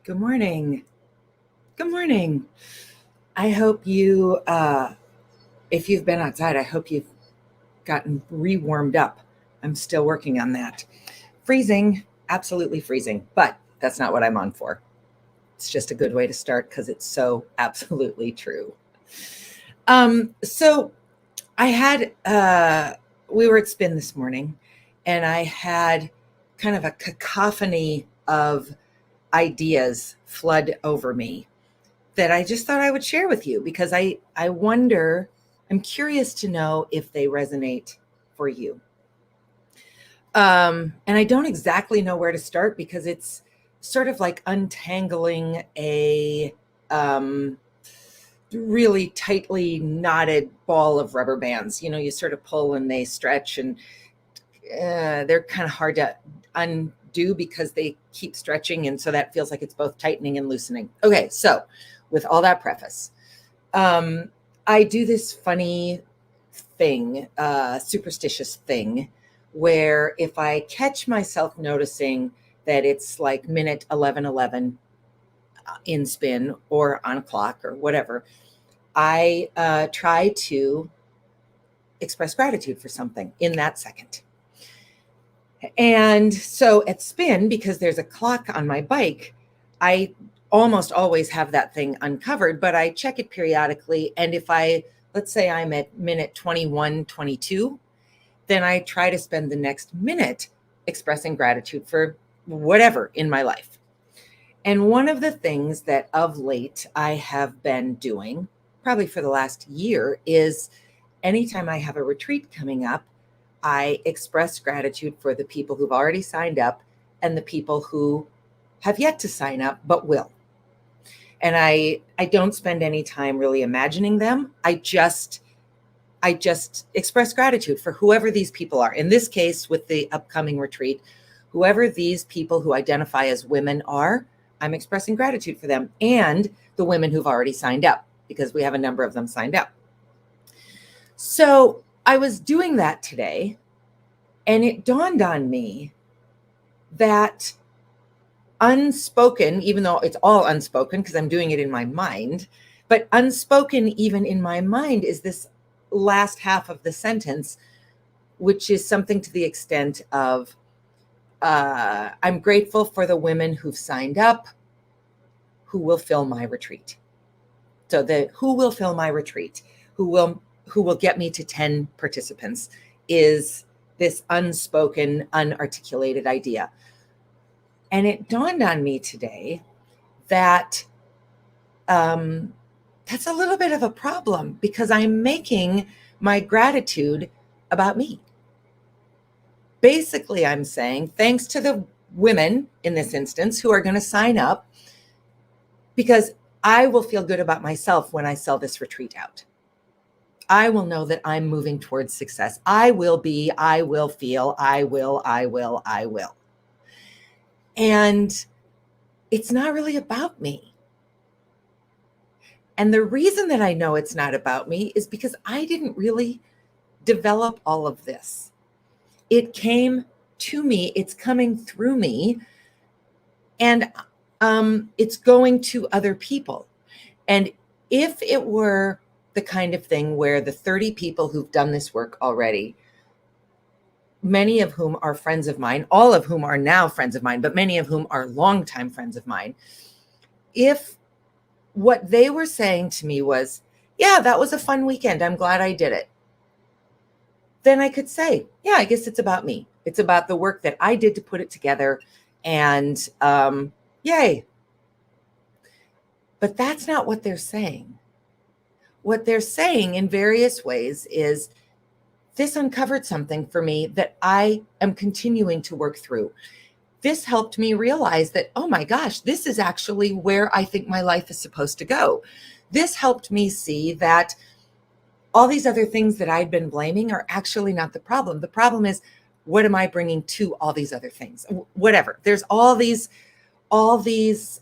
Good morning. Good morning. I hope if you've been outside, I hope you've gotten re-warmed up. I'm still working on that. Freezing, absolutely freezing, but that's not what I'm on for. It's just a good way to start because it's so absolutely true. So I had, we were at Spin this morning and I had kind of a cacophony of ideas flood over me that I just thought I would share with you because I wonder, I'm curious to know if they resonate for you. And I don't exactly know where to start because it's sort of like untangling a really tightly knotted ball of rubber bands. You know, you sort of pull and they stretch and they're kind of hard to undo because they keep stretching. And so that feels like it's both tightening and loosening. Okay, so with all that preface, I do this funny thing, superstitious thing, where if I catch myself noticing that it's like minute 11:11 in Spin or on a clock or whatever, I try to express gratitude for something in that second. And so at Spin, because there's a clock on my bike, I almost always have that thing uncovered, but I check it periodically. And if let's say I'm at minute 21:22, then I try to spend the next minute expressing gratitude for whatever in my life. And one of the things that of late I have been doing, probably for the last year, is anytime I have a retreat coming up, I express gratitude for the people who've already signed up and the people who have yet to sign up but will. And I don't spend any time really imagining them. I just express gratitude for whoever these people are. In this case, with the upcoming retreat, whoever these people who identify as women are, I'm expressing gratitude for them and the women who've already signed up because we have a number of them signed up. So I was doing that today, and it dawned on me that unspoken, even though it's all unspoken because I'm doing it in my mind, but unspoken even in my mind is this last half of the sentence, which is something to the extent of, I'm grateful for the women who've signed up, who will fill my retreat. So the who will fill my retreat, who will get me to 10 participants is this unspoken, unarticulated idea. And it dawned on me today that that's a little bit of a problem because I'm making my gratitude about me. Basically, I'm saying thanks to the women in this instance who are going to sign up, because I will feel good about myself when I sell this retreat out. I will know that I'm moving towards success. I will feel, I will. And it's not really about me. And the reason that I know it's not about me is because I didn't really develop all of this. It came to me, it's coming through me, and it's going to other people. And if it were the kind of thing where the 30 people who've done this work already, many of whom are friends of mine, all of whom are now friends of mine, but many of whom are longtime friends of mine, if what they were saying to me was, yeah, that was a fun weekend, I'm glad I did it, then I could say, yeah, I guess it's about me. It's about the work that I did to put it together, and yay. But that's not what they're saying. What they're saying in various ways is, this uncovered something for me that I am continuing to work through. This helped me realize that, oh my gosh, this is actually where I think my life is supposed to go. This helped me see that all these other things that I'd been blaming are actually not the problem. The problem is, what am I bringing to all these other things? Whatever. There's all these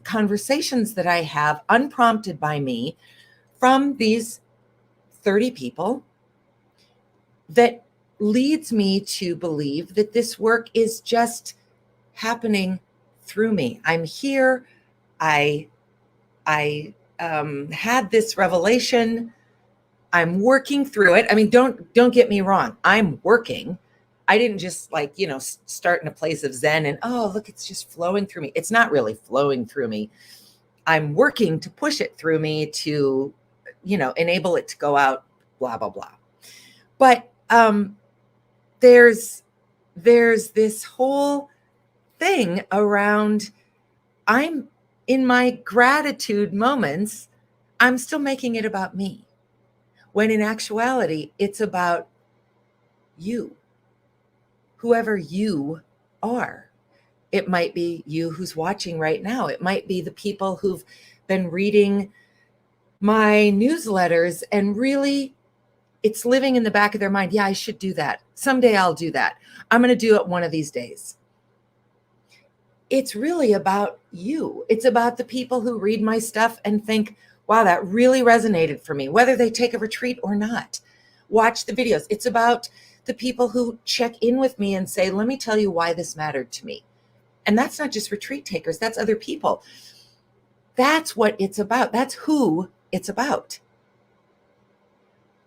conversations that I have unprompted by me from these 30 people that leads me to believe that this work is just happening through me. I'm here. I had this revelation. I'm working through it. I mean, don't get me wrong. I'm working. I didn't just start in a place of Zen and, oh, look, it's just flowing through me. It's not really flowing through me. I'm working to push it through me to, enable it to go out, blah, blah, blah. But there's this whole thing around, I'm in my gratitude moments, I'm still making it about me. When in actuality, it's about you, whoever you are. It might be you who's watching right now. It might be the people who've been reading my newsletters and really it's living in the back of their mind. Yeah, I should do that. Someday I'll do that. I'm going to do it one of these days. It's really about you. It's about the people who read my stuff and think, wow, that really resonated for me, whether they take a retreat or not. Watch the videos. It's about the people who check in with me and say, let me tell you why this mattered to me. And that's not just retreat takers, that's other people. That's what it's about. That's who it's about.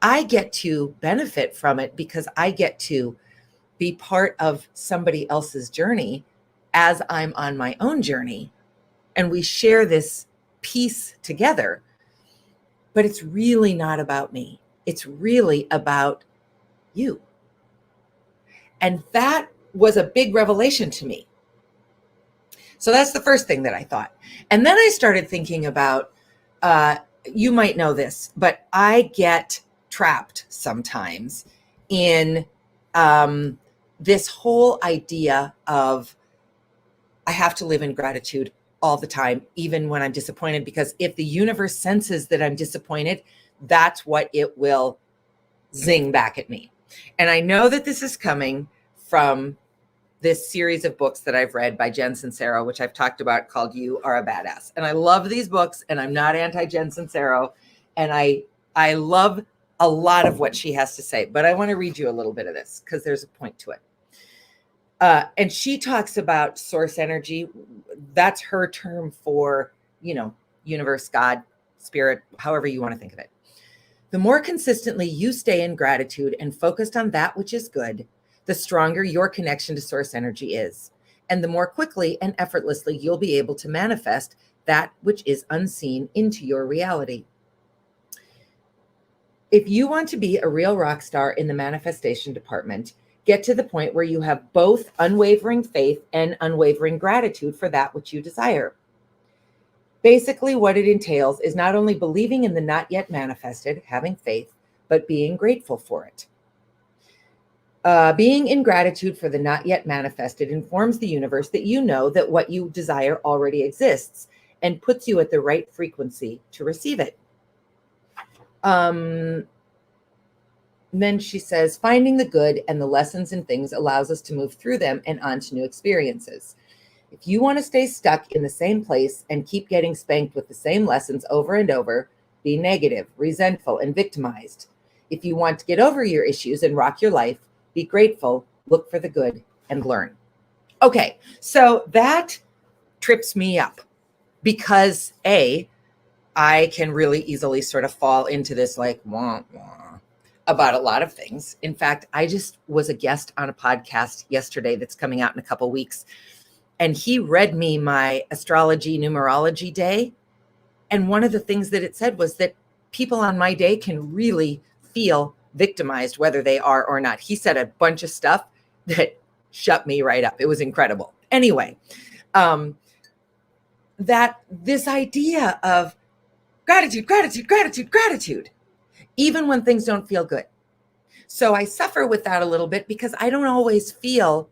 I get to benefit from it because I get to be part of somebody else's journey as I'm on my own journey. And we share this piece together. But it's really not about me. It's really about you. And that was a big revelation to me. So that's the first thing that I thought. And then I started thinking about, you might know this, but I get trapped sometimes in this whole idea of I have to live in gratitude all the time, even when I'm disappointed, because if the universe senses that I'm disappointed, that's what it will zing back at me. And I know that this is coming from this series of books that I've read by Jen Sincero, which I've talked about, called You Are a Badass. And I love these books, and I'm not anti-Jen Sincero. And I love a lot of what she has to say, but I want to read you a little bit of this because there's a point to it. And she talks about source energy. That's her term for, universe, God, spirit, however you want to think of it. The more consistently you stay in gratitude and focused on that which is good, the stronger your connection to source energy is. And the more quickly and effortlessly you'll be able to manifest that which is unseen into your reality. If you want to be a real rock star in the manifestation department, get to the point where you have both unwavering faith and unwavering gratitude for that which you desire. Basically, what it entails is not only believing in the not yet manifested, having faith, but being grateful for it. Being in gratitude for the not yet manifested informs the universe that you know that what you desire already exists and puts you at the right frequency to receive it. Then she says, finding the good and the lessons in things allows us to move through them and on to new experiences. If you want to stay stuck in the same place and keep getting spanked with the same lessons over and over, be negative, resentful, and victimized. If you want to get over your issues and rock your life, be grateful, look for the good, and learn. Okay, so that trips me up because I can really easily sort of fall into this like wah, wah, about a lot of things. In fact, I just was a guest on a podcast yesterday that's coming out in a couple weeks, and he read me my astrology numerology day. And one of the things that it said was that people on my day can really feel victimized, whether they are or not. He said a bunch of stuff that shut me right up. It was incredible. Anyway, that this idea of gratitude, gratitude, gratitude, gratitude, even when things don't feel good. So I suffer with that a little bit because I don't always feel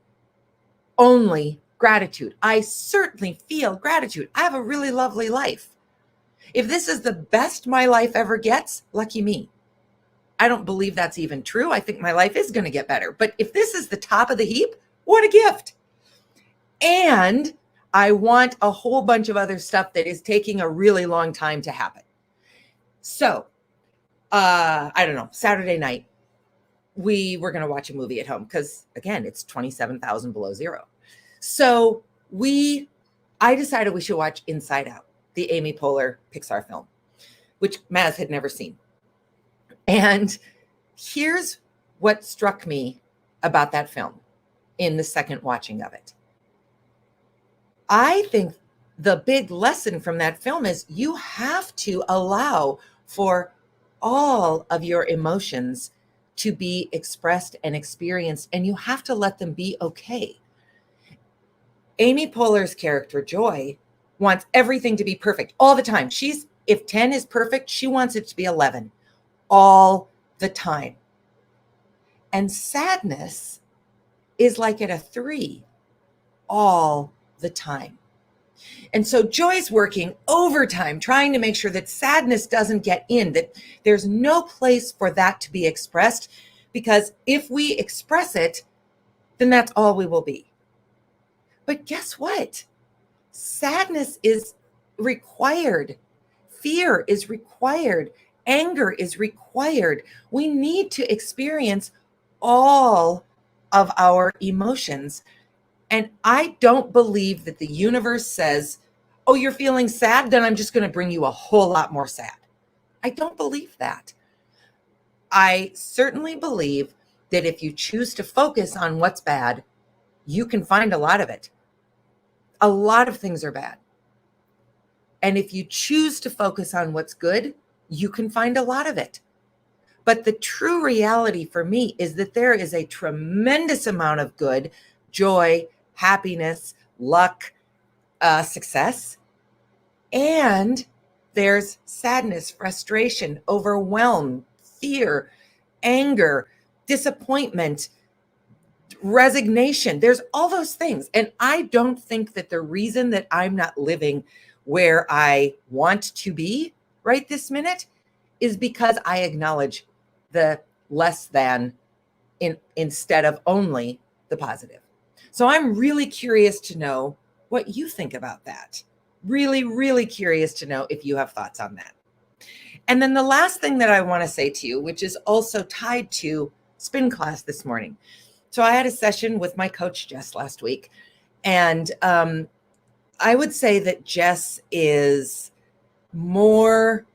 only gratitude. I certainly feel gratitude. I have a really lovely life. If this is the best my life ever gets, lucky me. I don't believe that's even true. I think my life is going to get better. But if this is the top of the heap, what a gift. And I want a whole bunch of other stuff that is taking a really long time to happen. So, I don't know, Saturday night, we were going to watch a movie at home because, again, it's 27,000 below zero. So I decided we should watch Inside Out. the Amy Poehler Pixar film, which Maz had never seen. And here's what struck me about that film in the second watching of it. I think the big lesson from that film is you have to allow for all of your emotions to be expressed and experienced, and you have to let them be okay. Amy Poehler's character, Joy, wants everything to be perfect all the time. If 10 is perfect, she wants it to be 11 all the time. And sadness is like at a 3 all the time. And so Joy's working overtime, trying to make sure that sadness doesn't get in, that there's no place for that to be expressed, because if we express it, then that's all we will be. But guess what? Sadness is required. Fear is required. Anger is required. We need to experience all of our emotions. And I don't believe that the universe says, oh, you're feeling sad, then I'm just going to bring you a whole lot more sad. I don't believe that. I certainly believe that if you choose to focus on what's bad, you can find a lot of it. A lot of things are bad. And if you choose to focus on what's good, you can find a lot of it. But the true reality for me is that there is a tremendous amount of good, joy, happiness, luck, success. And there's sadness, frustration, overwhelm, fear, anger, disappointment, resignation. There's all those things. And I don't think that the reason that I'm not living where I want to be right this minute is because I acknowledge the less than instead of only the positive. So I'm really curious to know what you think about that. Really, really curious to know if you have thoughts on that. And then the last thing that I want to say to you, which is also tied to spin class this morning. So I had a session with my coach, Jess, last week. And I would say that Jess is more,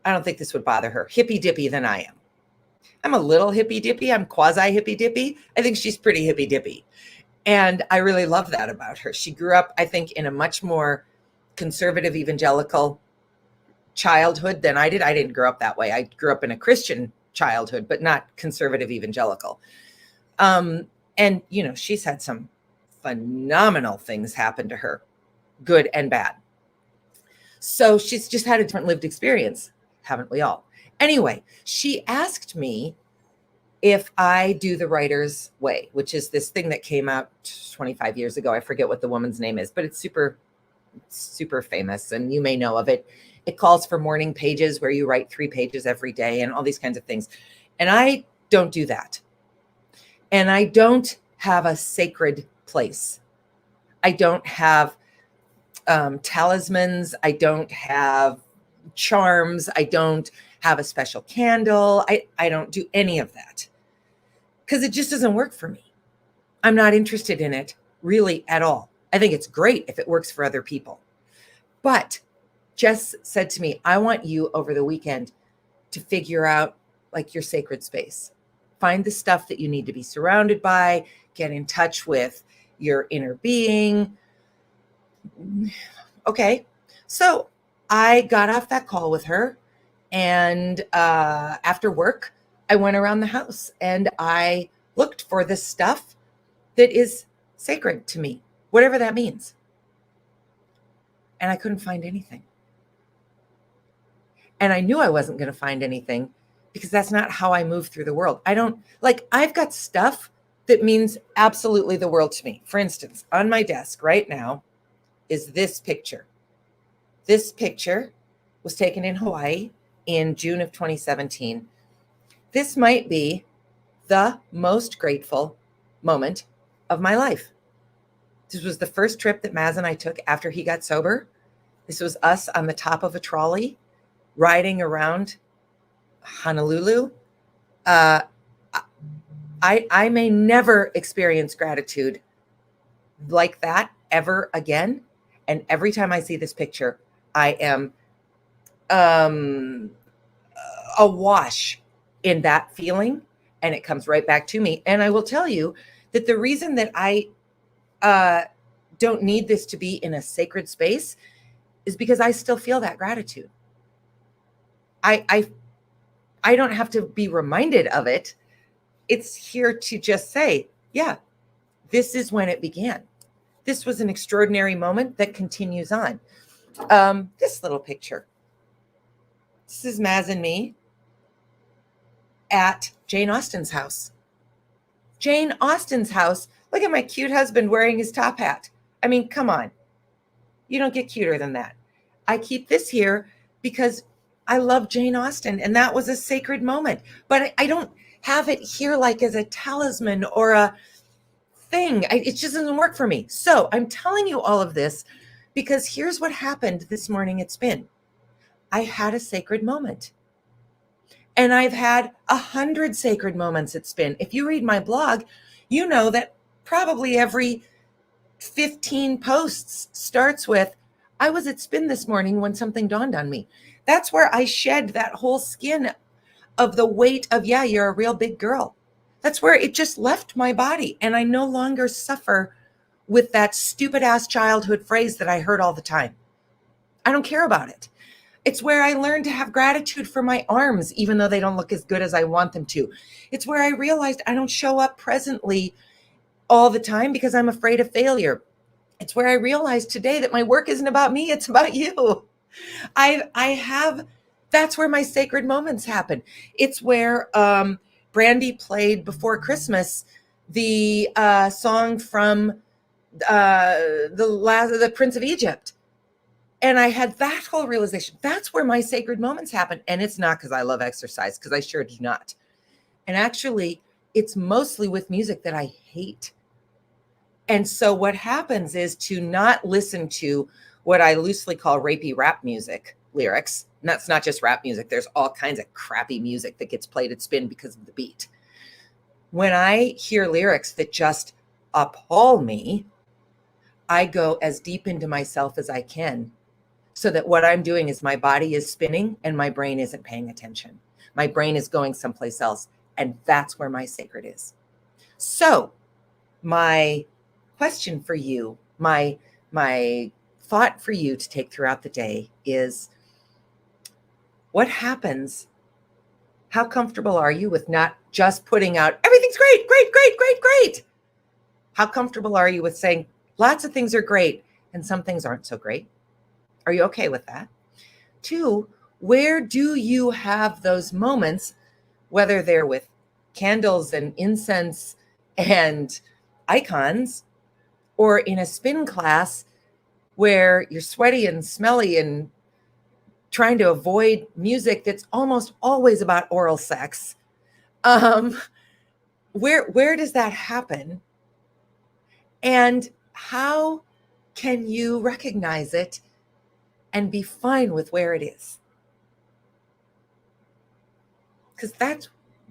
I don't think this would bother her, hippy dippy than I am. I'm a little hippy dippy. I'm quasi hippy dippy. I think she's pretty hippy dippy. And I really love that about her. She grew up, I think, in a much more conservative evangelical childhood than I did. I didn't grow up that way. I grew up in a Christian childhood, but not conservative evangelical. And, you know, she's had some phenomenal things happen to her, good and bad. So she's just had a different lived experience, haven't we all? Anyway, she asked me if I do the writer's way, which is this thing that came out 25 years ago. I forget what the woman's name is, but it's super, super famous, and you may know of it. It calls for morning pages where you write 3 pages every day and all these kinds of things. And I don't do that. And I don't have a sacred place. I don't have talismans. I don't have charms. I don't have a special candle. I don't do any of that because it just doesn't work for me. I'm not interested in it really at all. I think it's great if it works for other people. But Jess said to me, I want you over the weekend to figure out like your sacred space. Find the stuff that you need to be surrounded by, get in touch with your inner being. Okay. So I got off that call with her, and after work, I went around the house and I looked for the stuff that is sacred to me, whatever that means. And I couldn't find anything. And I knew I wasn't going to find anything because that's not how I move through the world. I've got stuff that means absolutely the world to me. For instance, on my desk right now is this picture. This picture was taken in Hawaii in June of 2017. This might be the most grateful moment of my life. This was the first trip that Maz and I took after he got sober. This was us on the top of a trolley riding around Honolulu. I may never experience gratitude like that ever again. And every time I see this picture, I am awash in that feeling, and it comes right back to me. And I will tell you that the reason that I don't need this to be in a sacred space is because I still feel that gratitude. I don't have to be reminded of it. It's here to just say, yeah, this is when it began. This was an extraordinary moment that continues on. This little picture. This is Maz and me at Jane Austen's house. Jane Austen's house. Look at my cute husband wearing his top hat. I mean, come on. You don't get cuter than that. I keep this here because I love Jane Austen, and that was a sacred moment. But I don't have it here like as a talisman or a thing. It just doesn't work for me. So I'm telling you all of this because here's what happened this morning at Spin. I had a sacred moment. And I've had 100 sacred moments at Spin. If you read my blog, you know that probably every 15 posts starts with, I was at Spin this morning when something dawned on me. That's where I shed that whole skin of the weight of, yeah, you're a real big girl. That's where it just left my body. And I no longer suffer with that stupid ass childhood phrase that I heard all the time. I don't care about it. It's where I learned to have gratitude for my arms, even though they don't look as good as I want them to. It's where I realized I don't show up presently all the time because I'm afraid of failure. It's where I realized today that my work isn't about me, it's about you. That's where my sacred moments happen. It's where Brandy played before Christmas the song from the Prince of Egypt. And I had that whole realization. That's where my sacred moments happen. And it's not because I love exercise, because I sure do not. And actually, it's mostly with music that I hate. And so what happens is to not listen to what I loosely call rapey rap music lyrics. And that's not just rap music. There's all kinds of crappy music that gets played at Spin because of the beat. When I hear lyrics that just appall me, I go as deep into myself as I can, so that what I'm doing is my body is spinning and my brain isn't paying attention. My brain is going someplace else. And that's where my sacred is. So my question for you, my thought for you to take throughout the day is, what happens? How comfortable are you with not just putting out, everything's great, great, great, great, great? How comfortable are you with saying lots of things are great and some things aren't so great? Are you okay with that? 2, where do you have those moments, whether they're with candles and incense and icons, or in a spin class where you're sweaty and smelly and trying to avoid music that's almost always about oral sex? Where does that happen? And how can you recognize it and be fine with where it is? Because that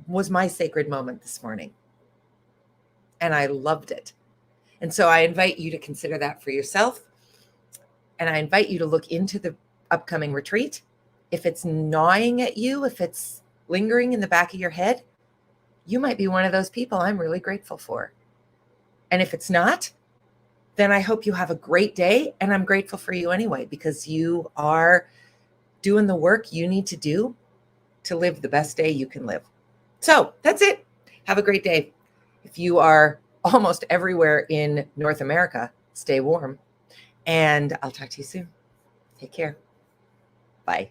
was my sacred moment this morning. And I loved it. And so I invite you to consider that for yourself. And I invite you to look into the upcoming retreat. If it's gnawing at you, if it's lingering in the back of your head, you might be one of those people I'm really grateful for. And if it's not, then I hope you have a great day. And I'm grateful for you anyway, because you are doing the work you need to do to live the best day you can live. So that's it. Have a great day. If you are almost everywhere in North America, stay warm. And I'll talk to you soon. Take care. Bye.